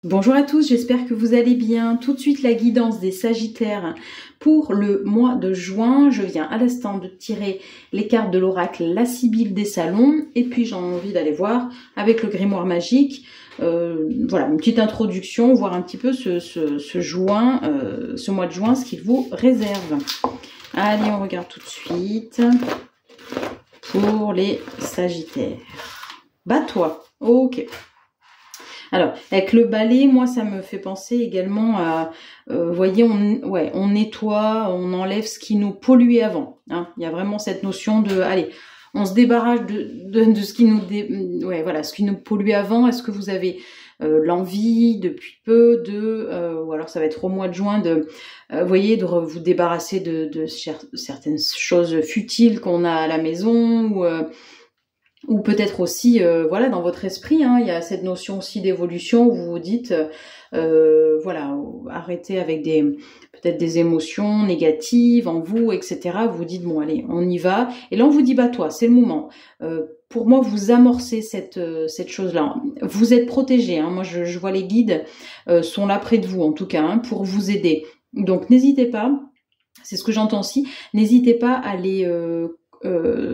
Bonjour à tous, j'espère que vous allez bien. Tout de suite la guidance des Sagittaires pour le mois de juin. Je viens à l'instant de tirer les cartes de l'oracle La Sibylle des Salons et puis j'ai envie d'aller voir avec le grimoire magique. Voilà, une petite introduction, voir un petit peu ce mois de juin, ce qu'il vous réserve. Allez, on regarde tout de suite pour les Sagittaires. Bats-toi, ok. Alors, avec le balai, moi, ça me fait penser également à, vous voyez, on nettoie, on enlève ce qui nous polluait avant. Hein. Il y a vraiment cette notion de, allez, on se débarrasse de ce qui nous, ce qui nous polluait avant. Est-ce que vous avez l'envie depuis peu ou alors ça va être au mois de juin de, vous voyez, de vous débarrasser de certaines choses futiles qu'on a à la maison ou peut-être aussi, voilà, dans votre esprit, hein, il y a cette notion aussi d'évolution où vous vous dites, voilà, arrêtez avec peut-être des émotions négatives en vous, etc. Vous vous dites, bon, allez, on y va. Et là, on vous dit, bah toi, c'est le moment. Pour moi, vous amorcez cette chose-là. Vous êtes protégé. Hein. Moi, je vois les guides sont là près de vous, en tout cas, hein, pour vous aider. Donc, n'hésitez pas. C'est ce que j'entends aussi. N'hésitez pas à les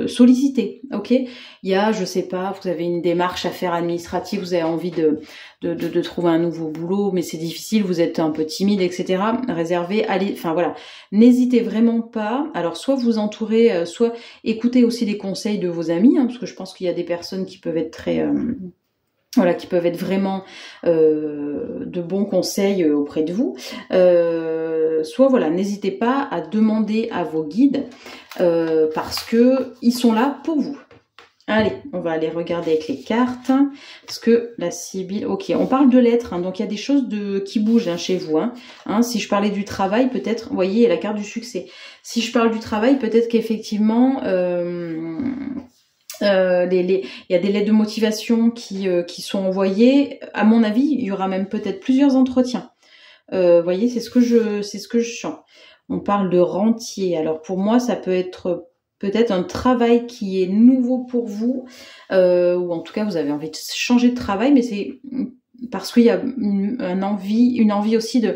solliciter, ok. Il y a, je sais pas, vous avez une démarche à faire administrative, vous avez envie de trouver un nouveau boulot, mais c'est difficile, vous êtes un peu timide, etc. Réservez, allez, enfin voilà, n'hésitez vraiment pas. Alors soit vous entourez, soit écoutez aussi les conseils de vos amis, hein, parce que je pense qu'il y a des personnes qui peuvent être très voilà, qui peuvent être vraiment de bons conseils auprès de vous. Soit voilà, n'hésitez pas à demander à vos guides parce que ils sont là pour vous. Allez, on va aller regarder avec les cartes parce que la Sibylle, ok, on parle de lettres, hein, donc il y a des choses qui bougent hein, chez vous. Hein, si je parlais du travail, peut-être, vous voyez, la carte du succès. Si je parle du travail, peut-être qu'effectivement il y a des lettres de motivation qui sont envoyées. À mon avis, il y aura même peut-être plusieurs entretiens. Vous voyez, c'est ce que je sens. On parle de rentier. Alors pour moi, ça peut être peut-être un travail qui est nouveau pour vous, ou en tout cas vous avez envie de changer de travail, mais c'est parce qu'il y a une envie aussi de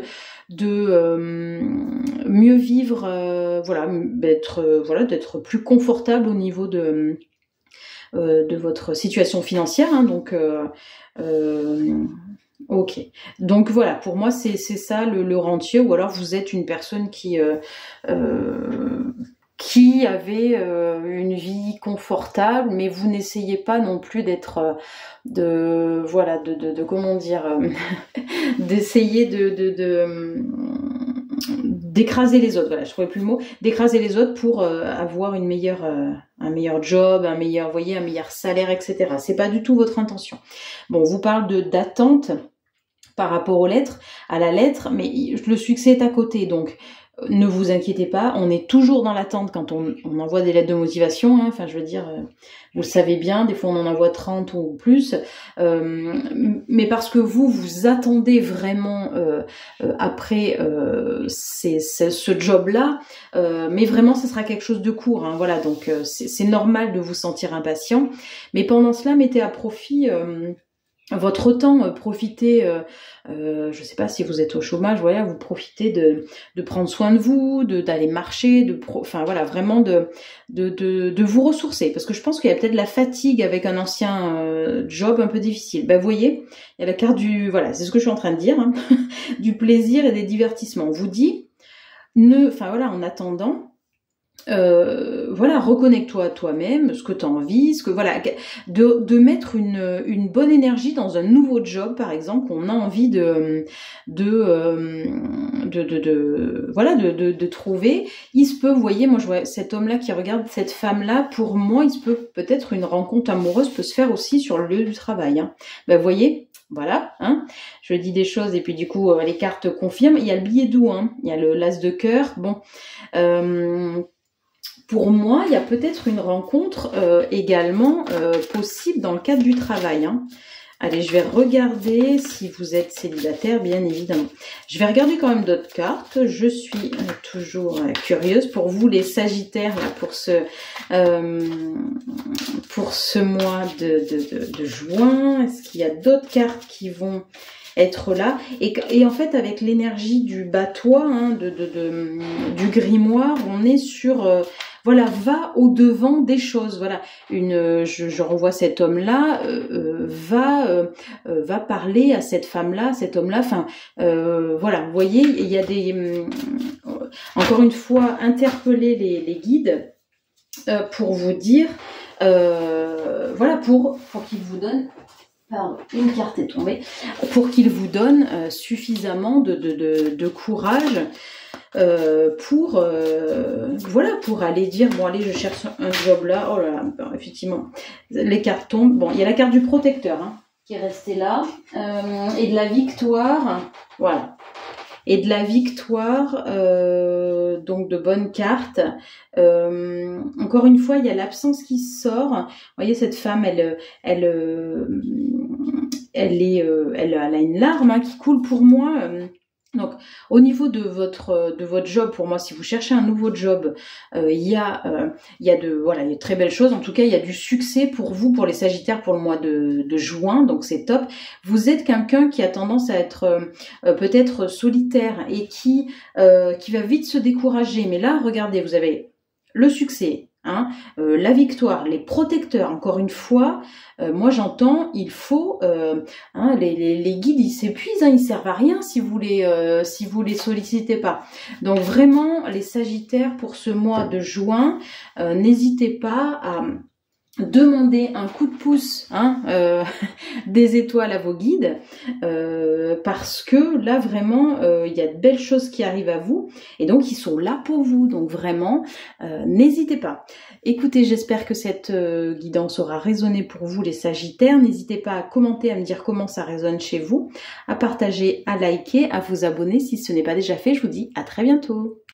mieux vivre, voilà, d'être plus confortable au niveau de votre situation financière, hein, donc ok. Donc voilà, pour moi c'est ça le rentier, ou alors vous êtes une personne qui avait une vie confortable, mais vous n'essayez pas non plus d'être comment dire, d'essayer d'écraser les autres. Voilà, je trouvais plus le mot, d'écraser les autres pour avoir un meilleur job, un meilleur salaire, etc. C'est pas du tout votre intention. Bon, on vous parle d'attente par rapport à la lettre, mais le succès est à côté, donc ne vous inquiétez pas, on est toujours dans l'attente quand on envoie des lettres de motivation, hein, enfin je veux dire, vous le savez bien, des fois on en envoie 30 ou plus, mais parce que vous attendez vraiment après ce job-là, mais vraiment ce sera quelque chose de court, hein, voilà, donc c'est normal de vous sentir impatient, mais pendant cela, mettez à profit votre temps, profitez, je sais pas si vous êtes au chômage, voilà, vous profitez de prendre soin de vous, d'aller marcher, enfin voilà, vraiment de vous ressourcer, parce que je pense qu'il y a peut-être la fatigue avec un ancien job un peu difficile. Ben vous voyez, il y a la carte voilà, c'est ce que je suis en train de dire, hein, du plaisir et des divertissements. On vous dit, enfin voilà, en attendant. Voilà, reconnecte-toi à toi-même, ce que tu as envie, de mettre une bonne énergie dans un nouveau job, par exemple, qu'on a envie de trouver. Il se peut, vous voyez, moi je vois cet homme-là qui regarde cette femme-là, pour moi, il se peut peut-être une rencontre amoureuse peut se faire aussi sur le lieu du travail. Hein. Ben, vous voyez, voilà, hein, je dis des choses et puis du coup les cartes confirment. Il y a le billet doux, hein, il y a l'as de cœur. Bon, pour moi, il y a peut-être une rencontre également possible dans le cadre du travail. Hein. Allez, je vais regarder si vous êtes célibataire, bien évidemment. Je vais regarder quand même d'autres cartes. Je suis toujours curieuse pour vous, les Sagittaires, là, pour ce mois de juin. Est-ce qu'il y a d'autres cartes qui vont être là. Et en fait, avec l'énergie du batois, hein, du grimoire, on est sur... voilà, va au-devant des choses. Voilà, je revois cet homme-là, va parler à cette femme-là, cet homme-là. Enfin, voilà, vous voyez, il y a des... encore une fois, interpeller les guides pour vous dire... voilà, pour qu'ils vous donnent... Pardon, une carte est tombée. Pour qu'ils vous donnent suffisamment de courage voilà, pour aller dire bon allez, je cherche un job là. Oh là là, effectivement, les cartes tombent. Bon, il y a la carte du protecteur hein, qui est restée là et de la victoire. Voilà. Et de la victoire, donc de bonnes cartes. Encore une fois, il y a l'absence qui sort. Vous voyez, cette femme, elle a une larme hein, qui coule pour moi. Donc, au niveau de votre job, pour moi, si vous cherchez un nouveau job, il y a de très belles choses. En tout cas, il y a du succès pour vous, pour les Sagittaires, pour le mois de juin. Donc, c'est top. Vous êtes quelqu'un qui a tendance à être peut-être solitaire et qui va vite se décourager. Mais là, regardez, vous avez le succès. Hein, la victoire, les protecteurs, encore une fois, moi j'entends, il faut, hein, les guides ils s'épuisent, hein, ils servent à rien si vous les sollicitez pas. Donc vraiment, les Sagittaires pour ce mois de juin, n'hésitez pas à demander un coup de pouce hein, des étoiles à vos guides parce que là vraiment il y a de belles choses qui arrivent à vous et donc ils sont là pour vous, donc vraiment n'hésitez pas. Écoutez, j'espère que cette guidance aura résonné pour vous les Sagittaires. N'hésitez pas à commenter, à me dire comment ça résonne chez vous, à partager, à liker, à vous abonner si ce n'est pas déjà fait. Je vous dis à très bientôt.